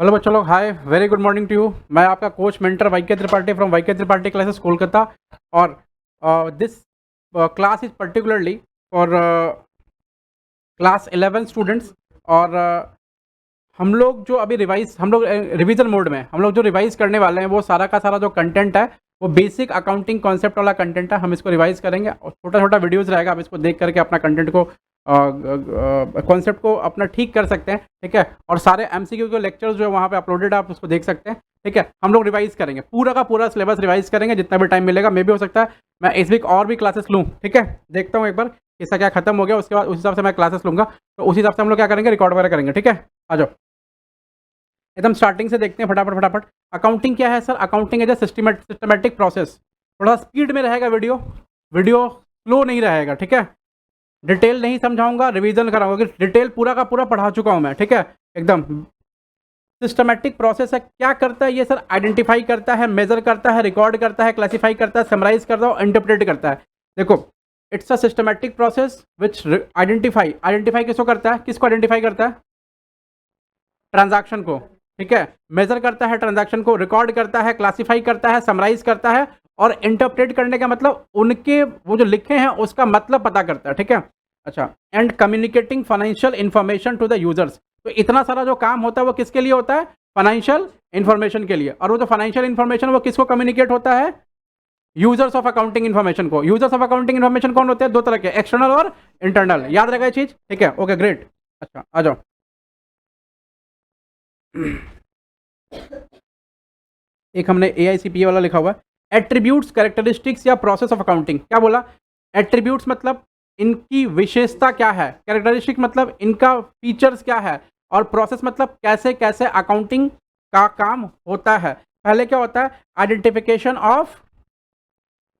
Hello बच्चों लोग, hi, very good morning to you. मैं आपका coach mentor YK Tripathi from YK Tripathi classes Kolkata. और this class is particularly for class 11 students. और हम लोग जो अभी रिवीजन मोड में हम लोग जो रिवाइज करने वाले हैं वो सारा का सारा जो कंटेंट है वो बेसिक अकाउंटिंग कॉन्सेप्ट वाला कंटेंट है। हम इसको रिवाइज करेंगे और छोटा छोटा वीडियोस रहेगा, आप इसको देख करके अपना कंटेंट को कॉन्सेप्ट को अपना ठीक कर सकते हैं। ठीक है, और सारे एमसीक्यू के लेक्चर्स जो है वहाँ पे अपलोडेड है, आप उसको देख सकते हैं। ठीक है, हम लोग रिवाइज करेंगे, पूरा का पूरा सिलेबस रिवाइज करेंगे जितना भी टाइम मिलेगा। मे भी हो सकता है मैं इस वीक और भी क्लासेस लूँ। ठीक है, देखता हूँ एक बार इसका क्या खत्म हो गया, उसके बाद उस हिसाब से मैं क्लासेस लूँगा। तो उस हिसाब से हम लोग क्या करेंगे, रिकॉर्ड वगैरह करेंगे। ठीक है, आ जाओ एकदम स्टार्टिंग से देखते हैं फटाफट फटाफट। अकाउंटिंग क्या है sir? Accounting as a systematic process. थोड़ा स्पीड में रहेगा वीडियो, वीडियो स्लो नहीं रहेगा। ठीक है, डिटेल नहीं समझाऊंगा, रिवीजन कराऊंगा, क्योंकि डिटेल पूरा का पूरा पढ़ा चुका हूं मैं। ठीक है, एकदम सिस्टमेटिक प्रोसेस है। क्या करता है ये सर? आइडेंटिफाई करता है, मेजर करता है, रिकॉर्ड करता है, क्लासीफाई करता है, समराइज करता है और इंटरप्रेट करता है। देखो, it's a systematic process which identify किसको करता है? किसको आइडेंटिफाई करता है? ट्रांजैक्शन को। ठीक है, मेजर करता है ट्रांजैक्शन को, रिकॉर्ड करता है, क्लासिफाई करता है, समराइज करता है और इंटरप्रेट करने का मतलब उनके वो जो लिखे हैं उसका मतलब पता करता है। ठीक है, अच्छा, and communicating financial information to the users. तो इतना सारा जो काम होता है वो किसके लिए होता है? फाइनेंशियल इंफॉर्मेशन के लिए। और वो जो फाइनेंशियल इंफॉर्मेशन वो किसको कम्युनिकेट होता है? यूजर्स ऑफ अकाउंटिंग इन्फॉर्मेशन को। यूजर्स ऑफ अकाउंटिंग इन्फॉर्मेशन कौन होते हैं? दो तरह के, एक्सटर्नल और इंटरनल। याद रहेगा ये चीज? ठीक है, ओके, ग्रेट। अच्छा, आ जाओ। एक हमने AICPA वाला लिखा हुआ है, एट्रीब्यूट्स, कैरेक्टरिस्टिक्स या प्रोसेस ऑफ अकाउंटिंग। क्या बोला? एट्रीब्यूट्स मतलब इनकी विशेषता क्या है, कैरेक्टरिस्टिक मतलब इनका फीचर्स क्या है, और प्रोसेस मतलब कैसे कैसे अकाउंटिंग का काम होता है। पहले क्या होता है? Identification of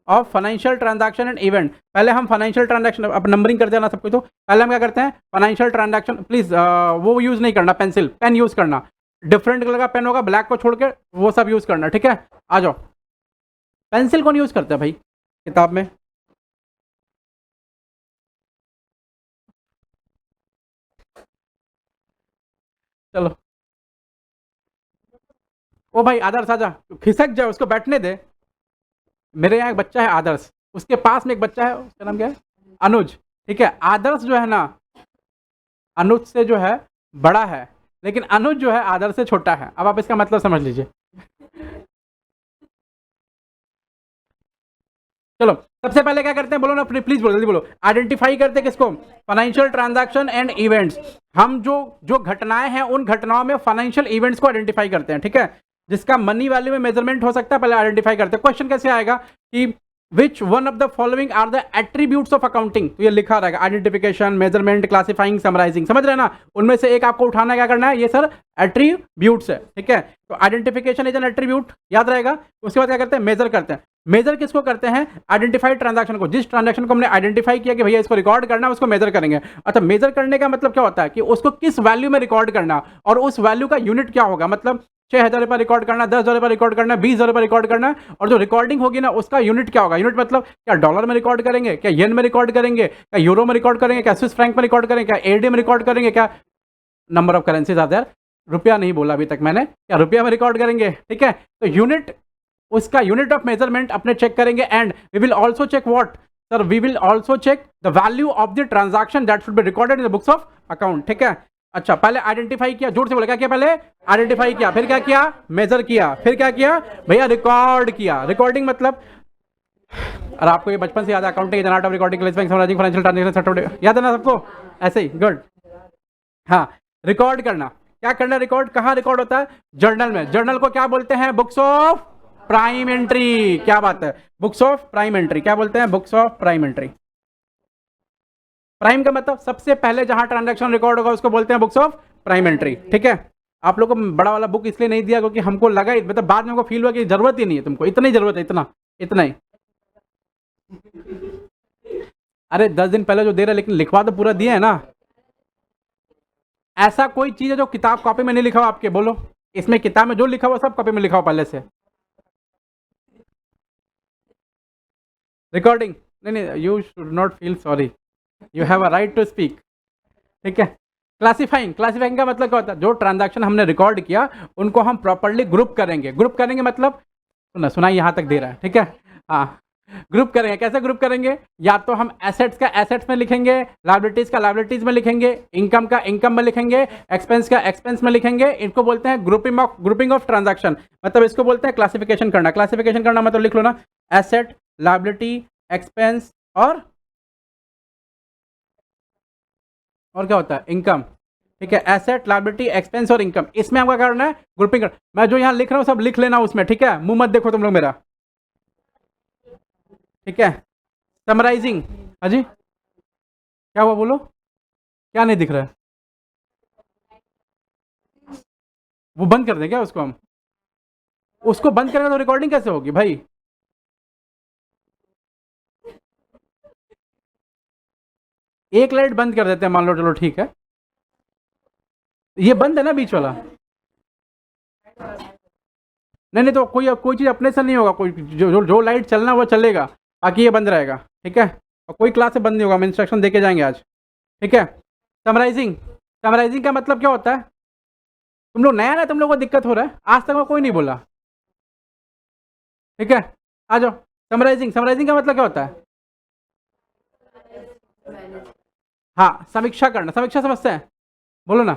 financial transaction and event. पहले हम फाइनेंशियल ट्रांजैक्शन, अब नंबरिंग कर देना सबको। तो पहले हम क्या करते हैं? फाइनेंशियल ट्रांजैक्शन, प्लीज वो यूज नहीं करना, पेंसिल पेन यूज करना। डिफरेंट कलर का पेन होगा, ब्लैक को छोड़ के वो सब यूज करना। ठीक है, आ जाओ। पेंसिल कौन यूज करता है भाई किताब में? चलो, ओ भाई आदर्श आजा, खिसक जाए, उसको बैठने दे। मेरे यहाँ एक बच्चा है आदर्श, उसके पास में एक बच्चा है, उसका नाम क्या है? अनुज। ठीक है, आदर्श जो है ना, अनुज से जो है बड़ा है, लेकिन अनुज जो है आदर्श से छोटा है। अब आप इसका मतलब समझ लीजिए। चलो, सबसे पहले क्या करते हैं, बोलो ना, प्लीज बोलो, जल्दी बोलो। आइडेंटिफाई करते हैं किसको? Financial transaction and events. हम जो जो घटनाएं हैं उन घटनाओं में फाइनेंशियल इवेंट्स को आइडेंटिफाई करते हैं। ठीक है, जिसका मनी वैल्यू में मेजरमेंट हो सकता है, पहले आइडेंटिफाई करते हैं। क्वेश्चन कैसे आएगा कि which one of the following are the attributes of accounting? तो ये लिखा रहेगा, आइडेंटिफिकेशन, मेजरमेंट, क्लासिफाइंग, समराइजिंग। समझ रहे ना? उनमें से एक आपको उठाना, क्या करना है, ये सर एट्रीब्यूट्स है। ठीक है, तो आइडेंटिफिकेशन इज एन एट्रीब्यूट, याद रहेगा। उसके बाद क्या करते हैं? मेजर करते हैं। मेजर किसको करते हैं? आइडेंटिफाइड ट्रांजैक्शन को। जिस ट्रांजैक्शन को हमने आइडेंटिफाई किया कि भैया इसको रिकॉर्ड करना है, उसको मेजर करेंगे। अच्छा, मेजर करने का मतलब क्या होता है कि उसको किस वैल्यू में रिकॉर्ड करना, और उस वैल्यू का यूनिट क्या होगा। मतलब 6,000 रुपये रिकॉर्ड करना, 10,000 रुपये रिकॉर्ड करना, 20,000 रुपये रिकॉर्ड करना, और जो रिकॉर्डिंग होगी ना उसका यूनिट क्या होगा। यूनिट मतलब क्या डॉलर में रिकॉर्ड करेंगे, क्या येन में रिकॉर्ड करेंगे, क्या यूरो में रिकॉर्ड करेंगे, क्या स्विस फ्रैंक में रिकॉर्ड करेंगे, क्या AD में रिकॉर्ड करेंगे, क्या number of currencies are there. रुपया नहीं बोला अभी तक मैंने, क्या रुपया में रिकॉर्ड करेंगे। ठीक है, तो यूनिट, उसका यूनिट ऑफ मेजरमेंट अपने चेक करेंगे। And we will also check what sir? We will also check the value of the transaction that should be recorded in the books of account. ठीक है, अच्छा, पहले आइडेंटिफाई किया, जोर से बोला, क्या किया? पहले आइडेंटिफाई किया, फिर क्या किया? मेजर किया, फिर क्या किया भैया? रिकॉर्ड किया। रिकॉर्डिंग मतलब, और आपको ये बचपन से याद है, accounting art of recording, financial transaction, याद है ना सबको? ऐसे ही, गुड। हाँ, रिकॉर्ड करना, क्या करना? रिकॉर्ड कहाँ रिकॉर्ड होता है? जर्नल में। जर्नल को क्या बोलते हैं? Books of prime entry. क्या बात है, बुक्स ऑफ प्राइम एंट्री। क्या बोलते हैं? Books of prime entry. Prime का मतलब सबसे पहले जहां ट्रांजैक्शन रिकॉर्ड होगा उसको बोलते हैं बुक्स ऑफ प्राइम एंट्री। ठीक है, आप लोग को बड़ा वाला बुक इसलिए नहीं दिया क्योंकि हमको लगा, मतलब बाद में हमको फील हुआ कि जरूरत ही नहीं है तुमको, इतनी जरूरत है, इतना इतना ही। अरे 10 दिन पहले जो दे रहे, लेकिन लिखवा तो पूरा दिए है ना। ऐसा कोई चीज है जो किताब कॉपी में नहीं लिखा हो आपके? बोलो, इसमें किताब में जो लिखा हुआ सब कॉपी में लिखा हो पहले से। रिकॉर्डिंग, नहीं नहीं, you should not feel sorry, you have a right to speak. ठीक है, क्लासिफाइंग, क्लासिफाइंग का मतलब क्या होता है, जो ट्रांजैक्शन हमने रिकॉर्ड किया उनको हम प्रॉपर्ली ग्रुप करेंगे। ग्रुप करेंगे मतलब सुना यहाँ तक दे रहा है, ठीक है। हाँ, ग्रुप करेंगे, कैसे ग्रुप करेंगे, या तो हम एसेट्स का एसेट्स में लिखेंगे, लाइबिलिटीज का लाइबिलिटीज में लिखेंगे, इनकम का इनकम में लिखेंगे, एक्सपेंस का एक्सपेंस में लिखेंगे। इनको बोलते हैं ग्रुपिंग ऑफ ट्रांजैक्शन, मतलब इसको बोलते हैं क्लासिफिकेशन करना। क्लासिफिकेशन करना मतलब लिख लो ना, एसेट, लाइबिलिटी, एक्सपेंस और क्या होता है, इनकम। ठीक है, एसेट, लाइबिलिटी, एक्सपेंस और इनकम, इसमें आपका करना है ग्रुपिंग कर। मैं जो यहाँ लिख रहा हूँ सब लिख लेना उसमें, ठीक है, मुंह मत देखो तुम लोग मेरा, ठीक है। समराइजिंग, हाँ जी, क्या हुआ बोलो, क्या नहीं दिख रहा है, वो बंद कर दें क्या उसको हम, उसको बंद करेंगे तो रिकॉर्डिंग कैसे होगी भाई। एक लाइट बंद कर देते हैं मान लो, चलो ठीक है, ये बंद है ना बीच वाला, नहीं नहीं, तो कोई कोई चीज़ अपने से नहीं होगा, कोई जो लाइट चलना वो चलेगा, बाकी ये बंद रहेगा, ठीक है। और कोई क्लास से बंद नहीं होगा, हम इंस्ट्रक्शन देके जाएंगे आज, ठीक है। समराइजिंग, समराइजिंग का मतलब क्या होता है, तुम लोग नया ना, तुम लोग को दिक्कत हो रहा है, आज तक मैं कोई नहीं बोला, ठीक है। आ जाओ, समराइजिंग, समराइजिंग का मतलब क्या होता है, हाँ, समीक्षा करना, समीक्षा समझते हैं, बोलो ना।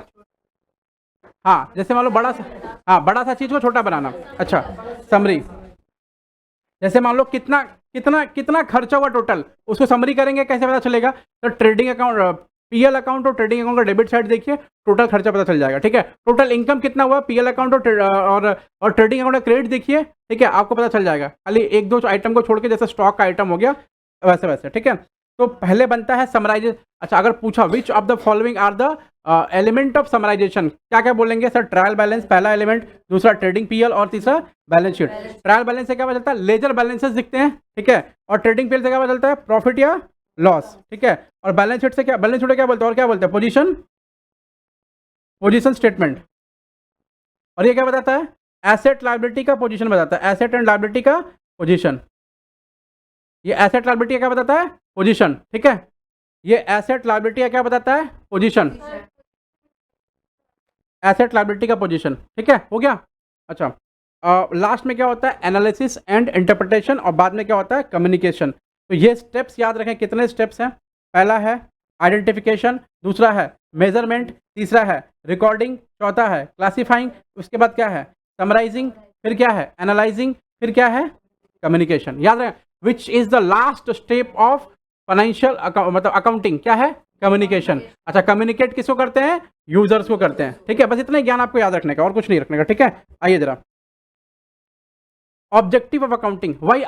हाँ, जैसे मान लो बड़ा सा, हाँ, बड़ा सा चीज को छोटा बनाना, अच्छा, समरी। जैसे मान लो कितना कितना कितना खर्चा हुआ टोटल, उसको समरी करेंगे, कैसे पता चलेगा, तो ट्रेडिंग अकाउंट, पीएल अकाउंट और ट्रेडिंग अकाउंट का डेबिट साइड देखिए, टोटल खर्चा पता चल जाएगा, ठीक है। टोटल इनकम कितना हुआ, पीएल अकाउंट और ट्रेडिंग अकाउंट का क्रेडिट देखिए, ठीक है, आपको पता चल जाएगा, खाली एक दो आइटम को छोड़ के, जैसे स्टॉक का आइटम हो गया वैसे वैसे, ठीक है। तो पहले बनता है समराइज। अच्छा, अगर पूछा which of the following are the element of summarisation, क्या क्या बोलेंगे सर, ट्रायल बैलेंस पहला एलिमेंट, दूसरा ट्रेडिंग पीएल और तीसरा बैलेंस शीट। ट्रायल बैलेंस से क्या पता चलता है, लेजर बैलेंसेस दिखते हैं, ठीक है। और ट्रेडिंग पीएल से क्या पता चलता है, प्रॉफिट या लॉस, ठीक है। और बैलेंस शीट से क्या, बैलेंस शीट क्या बोलते हैं, और क्या बोलते हैं, पोजीशन, पोजीशन स्टेटमेंट। और ये क्या बताता है, एसेट लाइबिलिटी का पोजीशन बताता है, एसेट एंड लाइबिलिटी का पोजीशन। ये एसेट लाइबिलिटी क्या बताता है, पोजीशन, ठीक है। ये एसेट लाइबिलिटी क्या बताता है, पोजीशन, एसेट लाइबिलिटी का पोजीशन, ठीक है, हो गया। अच्छा, लास्ट में क्या होता है, एनालिसिस एंड इंटरप्रिटेशन, और बाद में क्या होता है, कम्युनिकेशन। तो ये स्टेप्स याद रखें, कितने स्टेप्स हैं, पहला है आइडेंटिफिकेशन, दूसरा है मेजरमेंट, तीसरा है रिकॉर्डिंग, चौथा है क्लासीफाइंग, उसके बाद क्या है, समराइजिंग, फिर क्या है, एनालाइजिंग, फिर क्या है, कम्युनिकेशन। याद रखें, which is the last step of financial मतलब अकाउंटिंग, क्या है, कम्युनिकेशन। अच्छा, कम्युनिकेट किसको करते हैं, यूजर्स को करते हैं, ठीक है। बस इतना ही ज्ञान आपको याद रखने का, और कुछ नहीं रखने का, ठीक है। आइए जरा, objective of accounting, why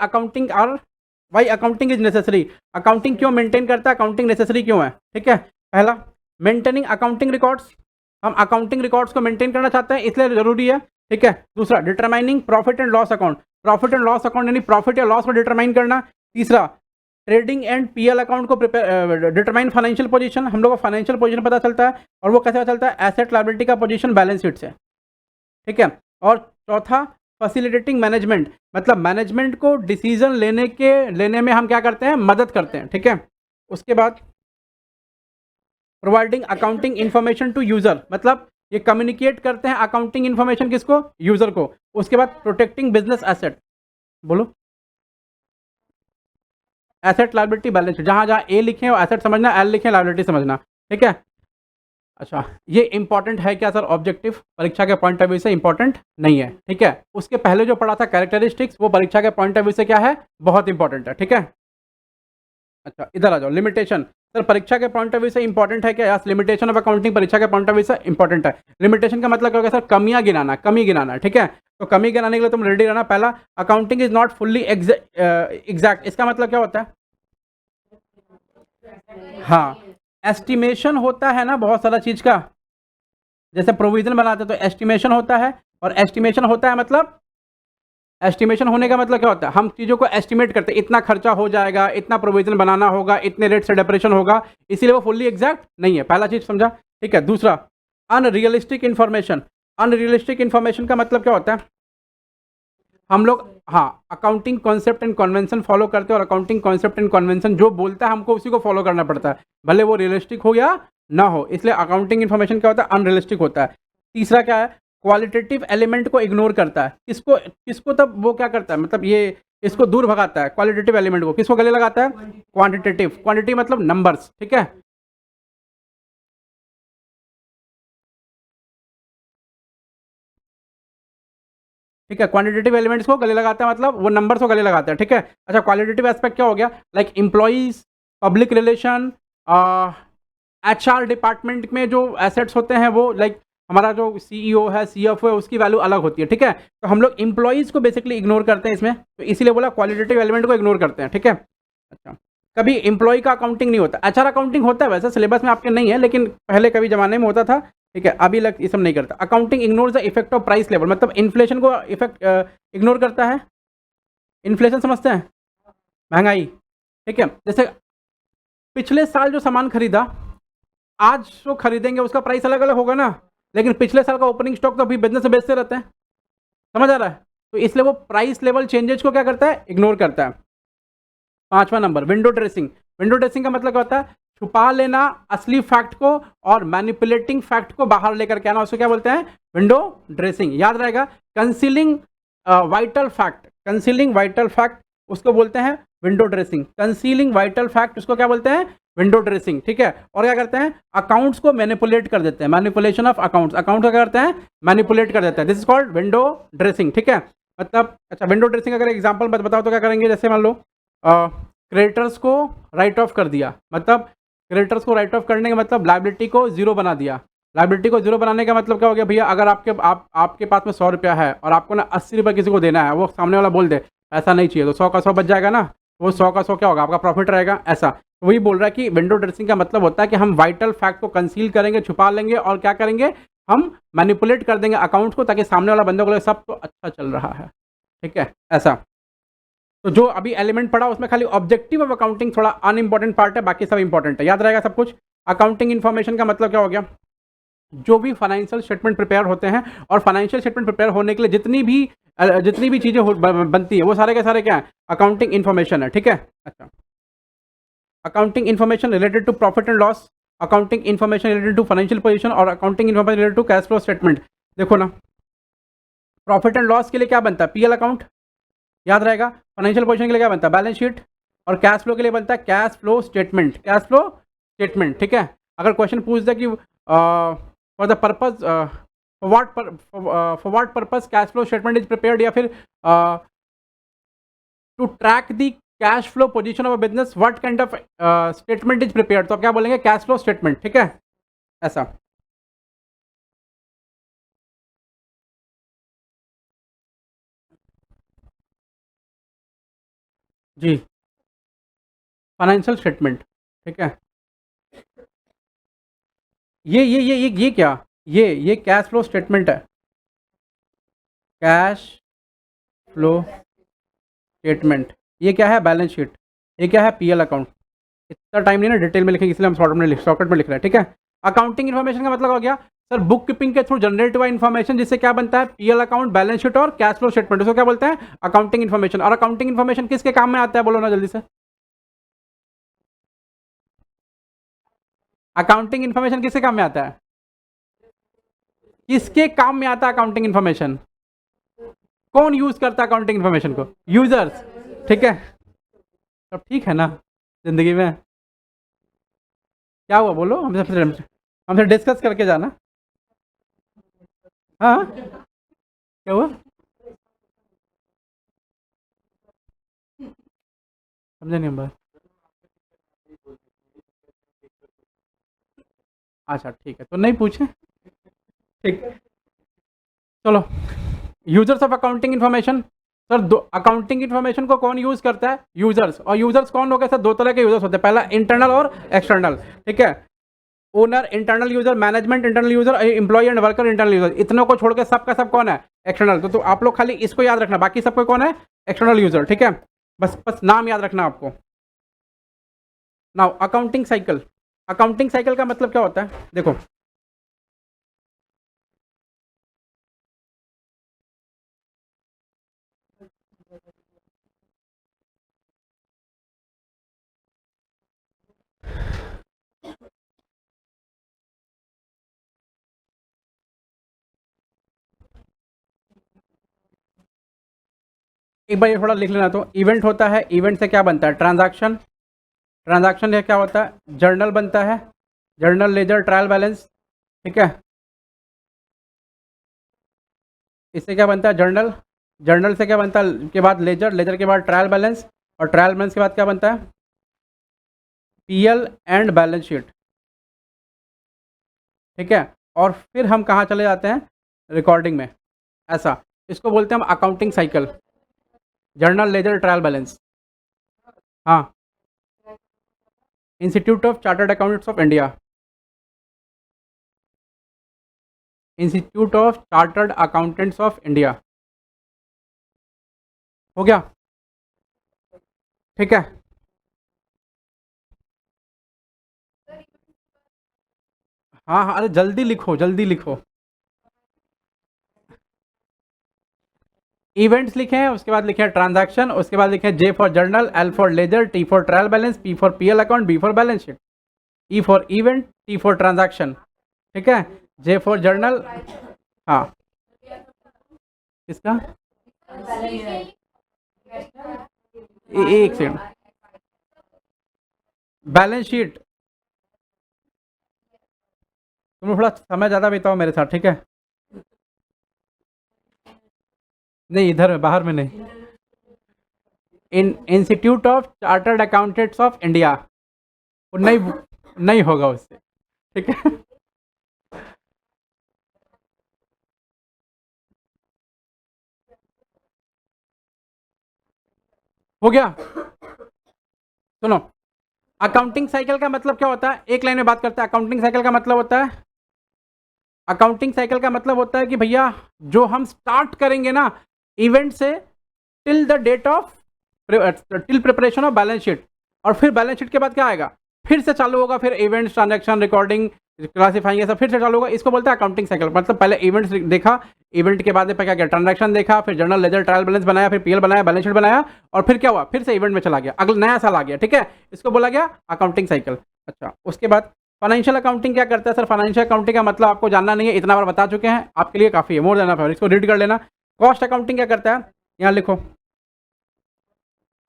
accounting is necessary, accounting क्यों मेंटेन करता है, अकाउंटिंग नेसेसरी क्यों है, ठीक है। पहला, मेंटेनिंग अकाउंटिंग रिकॉर्ड्स, हम अकाउंटिंग रिकॉर्ड्स को मेंटेन करना चाहते हैं इसलिए जरूरी है, ठीक है। दूसरा, determining profit and loss account, profit and loss account यानी प्रॉफिट या लॉस को डिटरमाइन करना। तीसरा, ट्रेडिंग एंड पीएल अकाउंट को प्रिपेयर, डिटरमाइन फाइनेंशियल पोजीशन, हम लोग को फाइनेंशियल पोजीशन पता चलता है, और वो कैसे पता चलता है, एसेट लायबिलिटी का पोजीशन बैलेंस शीट से, ठीक है। और चौथा, फैसिलिटेटिंग मैनेजमेंट, मतलब मैनेजमेंट को डिसीजन लेने में हम क्या करते हैं, मदद करते हैं, ठीक है। उसके बाद providing accounting information to user, मतलब ये कम्युनिकेट करते हैं अकाउंटिंग इन्फॉर्मेशन किसको, यूजर को। उसके बाद प्रोटेक्टिंग बिजनेस एसेट, बोलो, एसेट लायबिलिटी बैलेंस शीट, जहाँ जहाँ ए लिखे और एसेट समझना, एल लिखे लायबिलिटी समझना, ठीक है। अच्छा, ये इंपॉर्टेंट है क्या सर, ऑब्जेक्टिव परीक्षा के पॉइंट ऑफ व्यू से इंपॉर्टेंट नहीं है, ठीक है। उसके पहले जो पढ़ा था कैरेक्टरिस्टिक्स, वो परीक्षा के पॉइंट ऑफ व्यू से क्या है, बहुत इंपॉर्टेंट है, ठीक है। अच्छा, इधर आ जाओ, लिमिटेशन, सर परीक्षा के पॉइंट ऑफ व्यू से इंपॉर्टेंट है क्या, यस, लिमिटेशन ऑफ अकाउंटिंग परीक्षा के पॉइंट ऑफ व्यू से इंपॉर्टेंट है। लिमिटेशन का मतलब क्या होगा सर, कमियां गिनाना, कमी गिनाना, ठीक है। तो कमी गिनाने के लिए तुम रेडी रहना। पहला, accounting is not fully exact, इसका मतलब क्या होता है, हाँ, एस्टिमेशन होता है ना बहुत सारा चीज का, जैसे प्रोविजन बनाते तो एस्टिमेशन होता है, और एस्टिमेशन होता है मतलब, एस्टिमेशन होने का मतलब क्या होता है, हम चीज़ों को एस्टिमेट करते हैं, इतना खर्चा हो जाएगा, इतना प्रोविजन बनाना होगा, इतने रेट से डेप्रेशन होगा, इसीलिए वो फुल्ली एग्जैक्ट नहीं है, पहला चीज़ समझा, ठीक है। दूसरा, अनरियलिस्टिक इन्फॉर्मेशन, अनरियलिस्टिक इन्फॉर्मेशन का मतलब क्या होता है, हम लोग, हाँ, accounting concept and convention follow करते हैं, और अकाउंटिंग कॉन्सेप्ट एंड कन्वेंशन जो बोलता है हमको उसी को फॉलो करना पड़ता है, भले वो रियलिस्टिक हो या ना हो, इसलिए अकाउंटिंग इन्फॉर्मेशन क्या होता है, अनरियलिस्टिक होता है। तीसरा क्या है, क्वालिटेटिव एलिमेंट को इग्नोर करता है। किसको किसको तब वो क्या करता है, मतलब ये इसको दूर भगाता है, क्वालिटेटिव एलिमेंट को किसको गले लगाता है, क्वांटिटेटिव। क्वांटिटी मतलब नंबर्स, ठीक है। ठीक है, क्वांटिटेटिव एलिमेंट्स को गले लगाता है, मतलब वो नंबर्स को गले लगाता है, ठीक है। अच्छा, क्वालिटेटिव एस्पेक्ट क्या हो गया, like employees, public relation, HR department में जो एसेट्स होते हैं वो, लाइक हमारा जो सीईओ है, सीएफओ है, उसकी वैल्यू अलग होती है, ठीक है। तो हम लोग एम्प्लॉइज को बेसिकली इग्नोर करते हैं इसमें, तो इसीलिए बोला क्वालिटेटिव एलिमेंट को इग्नोर करते हैं, ठीक है। अच्छा, कभी एम्प्लॉय का अकाउंटिंग नहीं होता, एचआर अकाउंटिंग होता है, वैसे सिलेबस में आपके नहीं है, लेकिन पहले कभी जमाने में होता था, ठीक है। अभी लग ये सब नहीं करता। Accounting ignores the effect of price level, मतलब इन्फ्लेशन को इफेक्ट इग्नोर करता है। इन्फ्लेशन समझते हैं, महंगाई, ठीक है। जैसे पिछले साल जो सामान खरीदा, आज जो खरीदेंगे उसका प्राइस अलग अलग होगा ना, लेकिन पिछले साल का ओपनिंग स्टॉक तो अभी बिजनेस में बेचते रहते हैं, समझ आ रहा है। तो इसलिए वो प्राइस लेवल चेंजेस को क्या करता है, इग्नोर करता है। पांचवा number, window dressing. Window dressing का मतलब क्या होता है, छुपा लेना असली फैक्ट को और मैनिपुलेटिंग फैक्ट को बाहर लेकर के आना, उसको क्या बोलते हैं, विंडो ड्रेसिंग। याद रहेगा, concealing vital fact, concealing vital fact उसको बोलते हैं window dressing. Concealing vital fact उसको क्या बोलते हैं, विंडो ड्रेसिंग, ठीक है। और क्या करते हैं, अकाउंट्स को मैनिपुलेट कर देते हैं, मैनिपुलेशन ऑफ अकाउंट्स, अकाउंट क्या करते हैं, मैनिपुलेट कर देते हैं, this is called window dressing, ठीक है। मतलब अच्छा, विंडो ड्रेसिंग अगर एग्जांपल बताओ तो क्या करेंगे, जैसे मान लो क्रेडिटर्स को राइट ऑफ कर दिया, मतलब क्रेडिटर्स को राइट ऑफ करने का मतलब लाइबिलिटी को जीरो बना दिया। लाइबिलिटी को जीरो बनाने का मतलब क्या हो गया भैया, अगर आपके पास में 100 रुपया है और आपको ना 80 रुपये किसी को देना है, वो सामने वाला बोल दे ऐसा नहीं चाहिए, तो 100 का 100 बच जाएगा ना, वो 100 का 100 क्या होगा, आपका प्रॉफिट रहेगा, ऐसा। तो वही बोल रहा है कि विंडो ड्रेसिंग का मतलब होता है कि हम वाइटल फैक्ट को कंसील करेंगे, छुपा लेंगे, और क्या करेंगे, हम मैनिपुलेट कर देंगे अकाउंट को, ताकि सामने वाला बंदे को लगे सब तो अच्छा चल रहा है, ठीक है, ऐसा। तो जो अभी एलिमेंट पढ़ा उसमें खाली ऑब्जेक्टिव ऑफ अकाउंटिंग थोड़ा अनइंपॉर्टेंट पार्ट है, बाकी सब इंपॉर्टेंट है, याद रहेगा सब कुछ। अकाउंटिंग इन्फॉर्मेशन का मतलब क्या हो गया, जो भी फाइनेंशियल स्टेटमेंट प्रिपेयर होते हैं, और फाइनेंशियल स्टेटमेंट प्रिपेयर होने के लिए जितनी भी चीज़ें बनती है, वो सारे के सारे क्या है, अकाउंटिंग इन्फॉर्मेशन है, ठीक है। अच्छा, accounting information related to profit and loss, accounting information related to financial position, और accounting information related to cash flow statement. देखो ना, प्रॉफिट एंड लॉस के लिए क्या बनता है, पीएल अकाउंट, याद रहेगा। फाइनेंशियल पोजीशन के लिए क्या बनता है, बैलेंस शीट। और कैश फ्लो के लिए बनता है cash flow statement, cash flow statement, ठीक है। अगर क्वेश्चन पूछ दे कि for the purpose for what purpose cash flow statement is prepared, या फिर to track the cash flow position of a business, what kind of statement is prepared, तो आप क्या बोलेंगे, कैश फ्लो स्टेटमेंट, ठीक है, ऐसा। जी, फाइनेंशियल स्टेटमेंट, ठीक है। ये क्या, ये कैश फ्लो स्टेटमेंट है, कैश फ्लो स्टेटमेंट। ये क्या है, बैलेंस शीट। ये क्या है, पीएल अकाउंट। इतना टाइम नहीं ना डिटेल में लिखेंगे, इसलिए हम शॉर्टकट में लिख रहे हैं, ठीक है। अकाउंटिंग इन्फॉर्मेशन का मतलब हो गया सर, बुक कीपिंग के थ्रू जनरेट हुआ इन्फॉर्मेशन, जिससे क्या बनता है, पीएल अकाउंट, बैलेंस शीट और कैश फ्लो स्टेटमेंट, उसको क्या बोलते हैं, अकाउंटिंग इन्फॉर्मेशन। और अकाउंटिंग इन्फॉर्मेशन किसके काम में आता है, बोलो ना जल्दी से। अकाउंटिंग इन्फॉर्मेशन किसके काम में आता है, किसके काम में आता है अकाउंटिंग इन्फॉर्मेशन, कौन यूज करता है अकाउंटिंग इन्फॉर्मेशन को, यूजर्स, ठीक है। सब ठीक है ना जिंदगी में, क्या हुआ बोलो, हमसे डिस्कस करके जाना। हाँ, क्या हुआ, समझे नहीं बात। अच्छा ठीक है, तो नहीं पूछे, ठीक, चलो। Users of accounting information, sir दो अकाउंटिंग इन्फॉर्मेशन को कौन यूज करता है, यूजर्स। और यूजर्स कौन हो गए सर, दो तरह के यूजर्स होते हैं, पहला इंटरनल और एक्सटर्नल, ठीक है। Owner internal user, management internal user, employee and worker internal user, इतनों को छोड़ के सबका सब कौन है, एक्सटर्नल। तो आप लोग खाली इसको याद रखना, बाकी सबको कौन है, एक्सटर्नल यूजर, ठीक है। बस बस नाम याद रखना आपको। Now accounting cycle, accounting cycle का मतलब क्या होता है, देखो एक बार ये थोड़ा लिख लेना। तो इवेंट होता है, इवेंट से क्या बनता है? ट्रांजैक्शन। ट्रांजैक्शन से क्या होता है? जर्नल बनता है, जर्नल, लेजर, ट्रायल बैलेंस। ठीक है, इससे क्या बनता है? जर्नल। जर्नल से क्या बनता है के बाद? लेजर, लेजर के बाद ट्रायल बैलेंस, और ट्रायल बैलेंस के बाद क्या बनता है? PL and balance sheet. ठीक है, और फिर हम कहाँ चले जाते हैं? रिकॉर्डिंग में। ऐसा, इसको बोलते हैं हम accounting cycle. Journal, ledger, trial balance. हाँ, Institute of Chartered Accountants of India. Institute of Chartered Accountants of India. हो गया? ठीक है, हाँ हाँ, अरे जल्दी लिखो, जल्दी लिखो। इवेंट्स लिखे हैं, उसके बाद लिखे हैं ट्रांजैक्शन, उसके बाद लिखे हैं J for journal, L for ledger, T for trial balance, P for PL account, B for balance sheet, E for event, T for transaction. ठीक है, जे फॉर जर्नल। हाँ, किसका? एक सेकंड। बैलेंस शीट, तुम थोड़ा समय ज़्यादा बिताओ मेरे साथ, ठीक है? नहीं, इधर बाहर में नहीं। In Institute of Chartered Accountants of India. नहीं, नहीं होगा उससे। ठीक है, हो गया? सुनो, अकाउंटिंग साइकिल का मतलब क्या होता है? एक लाइन में बात करते हैं। अकाउंटिंग साइकिल का मतलब होता है, अकाउंटिंग साइकिल का मतलब होता है कि भैया जो हम स्टार्ट करेंगे ना इवेंट से, till the date of, till preparation of balance sheet, और फिर बैलेंस शीट के बाद क्या आएगा? फिर से चालू होगा, फिर इवेंट्स, ट्रांजैक्शन, रिकॉर्डिंग, क्लासिफाइंग, ये सब फिर से चालू होगा। इसको बोलते हैं अकाउंटिंग साइकिल। मतलब पहले इवेंट्स देखा, इवेंट के बाद में क्या क्या? ट्रांजैक्शन देखा, फिर जर्नल, लेजर, ट्रायल बैलेंस बनाया, फिर पीएल बनाया, बैलेंस शीट बनाया, और फिर क्या हुआ? फिर से इवेंट में चला गया, अगला नया साल आ गया। ठीक है, इसको बोला गया अकाउंटिंग साइकिल। अच्छा, उसके बाद फाइनेंशियल अकाउंटिंग क्या करता है? सर, फाइनेंशियल अकाउंटिंग का मतलब आपको जानना नहीं है, इतना बार बता चुके हैं, आपके लिए काफ़ी है, मोर देन एनफ है, इसको रीड कर लेना। कॉस्ट अकाउंटिंग क्या करता है? यहाँ लिखो,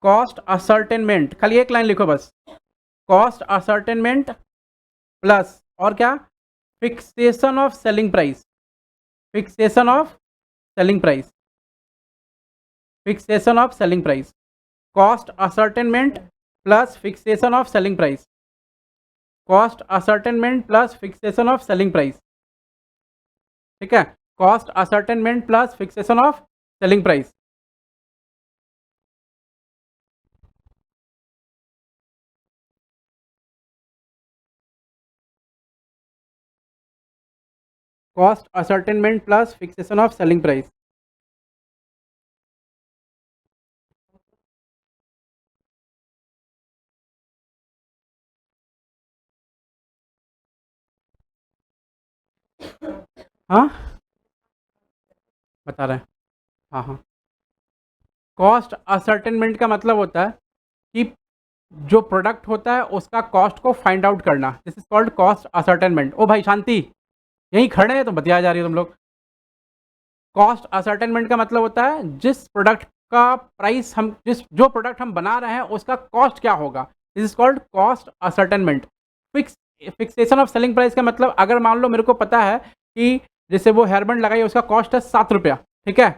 कॉस्ट असर्टेनमेंट, खाली एक लाइन लिखो बस। कॉस्ट असर्टेनमेंट प्लस, और क्या? Fixation of selling price. Fixation of selling price. Fixation of selling price. Cost ascertainment plus fixation of selling price. Cost ascertainment plus fixation of selling price. ठीक है, cost ascertainment plus fixation of selling price. Cost ascertainment plus fixation of selling price. हाँ, बता रहे हैं। हाँ हाँ, cost ascertainment का मतलब होता है कि जो प्रोडक्ट होता है उसका कॉस्ट को फाइंड आउट करना। This is called cost ascertainment. ओ भाई शांति, यहीं खड़े हैं तो बतिया जा रही हो तुम लोग। कॉस्ट असर्टेनमेंट का मतलब होता है जिस प्रोडक्ट का प्राइस हम, जिस जो प्रोडक्ट हम बना रहे हैं उसका कॉस्ट क्या होगा, this is called cost ascertainment. Fix fixation of selling price का मतलब, अगर मान लो मेरे को पता है कि जैसे वो हेयरबैंड लगाई, उसका कॉस्ट है 7 रुपया। ठीक है,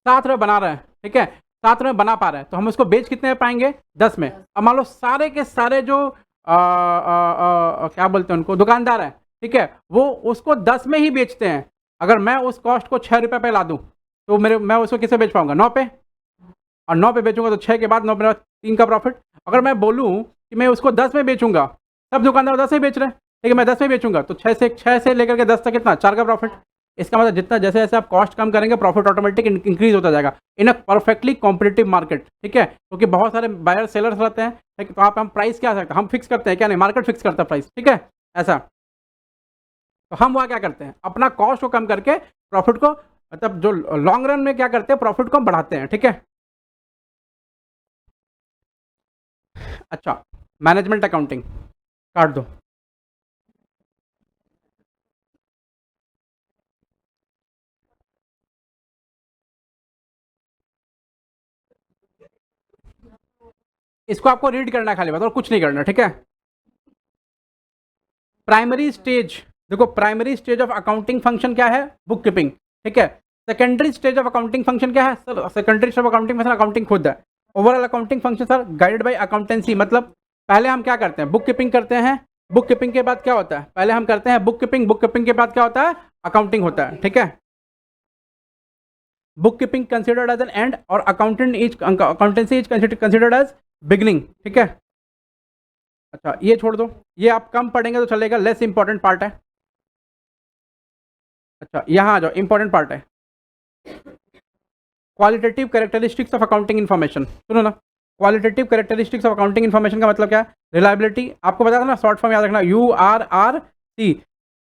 7 रुपये बना रहे हैं। ठीक है, 7 रुपये बना पा रहे हैं, तो हम उसको बेच कितने में पाएंगे? 10 में। अब मान लो सारे के सारे जो क्या बोलते हैं उनको, दुकानदार हैं, ठीक है, वो उसको 10 में ही बेचते हैं। अगर मैं उस कॉस्ट को 6 रुपये पे ला दूँ, तो मैं उसको किसे बेच पाऊंगा? 9 पे। और 9 पे बेचूंगा तो 6 के बाद 9 पे 3 का प्रॉफिट। अगर मैं बोलूँ कि मैं उसको 10 में बेचूंगा, सब दुकानदार 10 में बेच रहे हैं, ठीक है, मैं 10 में बेचूंगा, तो 6 से लेकर के 10 तक कितना? 4 का प्रॉफिट। इसका मतलब जितना, जैसे जैसे आप कॉस्ट कम करेंगे, प्रॉफिट ऑटोमेटिक इंक्रीज होता जाएगा इन अ परफेक्टली कॉम्पिटिटिव मार्केट। ठीक है, क्योंकि बहुत सारे बायर सेलर्स रहते हैं, ठीक है, तो आप हम प्राइस क्या सकते हैं? हम फिक्स करते हैं क्या? नहीं, मार्केट फिक्स करता है प्राइस। ठीक है, ऐसा। तो हम वहाँ क्या करते हैं? अपना कॉस्ट को कम करके प्रॉफिट को, मतलब जो लॉन्ग रन में क्या करते हैं, प्रॉफिट को हम बढ़ाते हैं। ठीक है, अच्छा, मैनेजमेंट अकाउंटिंग काट दो। इसको आपको रीड करना है खाली बात, और कुछ नहीं करना, ठीक है। प्राइमरी स्टेज, देखो primary stage of accounting function क्या है, बुक कीपिंग, ठीक है। Secondary stage of accounting function क्या है sir, secondary stage of accounting function accounting खुद है। Overall accounting function sir guided by accountancy, मतलब पहले हम क्या करते हैं, बुक कीपिंग करते हैं, बुक कीपिंग के बाद क्या होता है, पहले हम करते हैं बुक कीपिंग, बुक कीपिंग के बाद क्या होता है, अकाउंटिंग होता है, ठीक है। Bookkeeping considered as an end और accountancy is considered as beginning, ठीक है। अच्छा ये छोड़ दो, ये आप कम पढ़ेंगे तो चलेगा, लेस इंपॉर्टेंट पार्ट है। अच्छा यहाँ आ जाओ, इंपॉर्टेंट पार्ट है, qualitative characteristics of accounting information, सुनो ना। Qualitative characteristics of accounting information का मतलब क्या है, रिलायबिलिटी, आपको पता था ना, शॉर्ट फॉर्म याद रखना, URRC,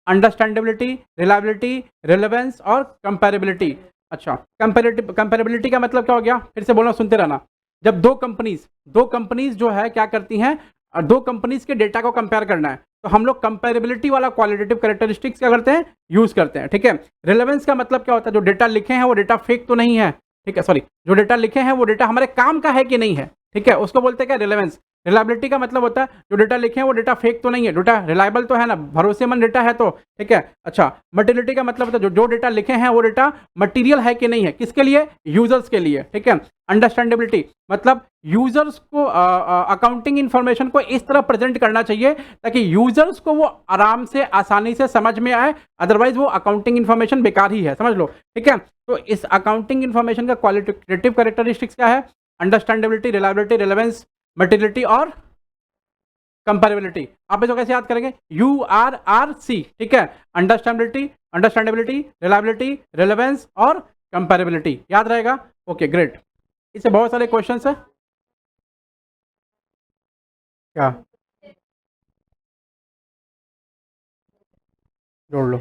अंडरस्टैंडेबिलिटी, रिलायबिलिटी, रिलेवेंस और कंपेरेबिलिटी। अच्छा कंपेरेबिलिटी का मतलब क्या हो गया, फिर से बोलना सुनते रहना। जब दो कंपनीज जो है क्या करती हैं, दो कंपनीज के डेटा को कंपेयर करना है, तो हम लोग कंपेरेबिलिटी वाला क्वालिटेटिव कैरेक्टरिस्टिक्स क्या करते हैं, यूज करते हैं, ठीक है। रिलेवेंस का मतलब क्या होता है, जो डेटा लिखे हैं वो डेटा फेक तो नहीं है, ठीक है, सॉरी, जो डेटा लिखे हैं वो डेटा हमारे काम का है कि नहीं है, ठीक है, उसको बोलते हैं क्या, रिलेवेंस। रिलायबिलिटी का मतलब होता है जो डेटा लिखे हैं वो डेटा फेक तो नहीं है, डेटा रिलायबल तो है ना, भरोसेमंद डेटा है तो, ठीक है। अच्छा मटेरियलिटी का मतलब होता है जो डेटा लिखे हैं वो डेटा मटेरियल है कि नहीं है, किसके लिए, यूजर्स के लिए, ठीक है। अंडरस्टैंडेबिलिटी मतलब यूजर्स को अकाउंटिंग इंफॉर्मेशन को इस तरह प्रेजेंट करना चाहिए ताकि यूजर्स को वो आराम से आसानी से समझ में आए, अदरवाइज वो अकाउंटिंग इंफॉर्मेशन बेकार ही है, समझ लो, ठीक है। तो इस अकाउंटिंग इंफॉर्मेशन का क्वालिटेटिव कैरेक्टरिस्टिक्स क्या है, अंडरस्टैंडेबिलिटी, रिलायबिलिटी, रिलेवेंस, मटेरियलिटी और कंपेरेबिलिटी। आप इसको कैसे याद करेंगे, URRC, ठीक है, अंडरस्टैंडेबिलिटी, रिलायबिलिटी, रिलेवेंस और कंपेरेबिलिटी, याद रहेगा, ओके ग्रेट। इससे बहुत सारे क्वेश्चंस है, क्या जोड़ लो।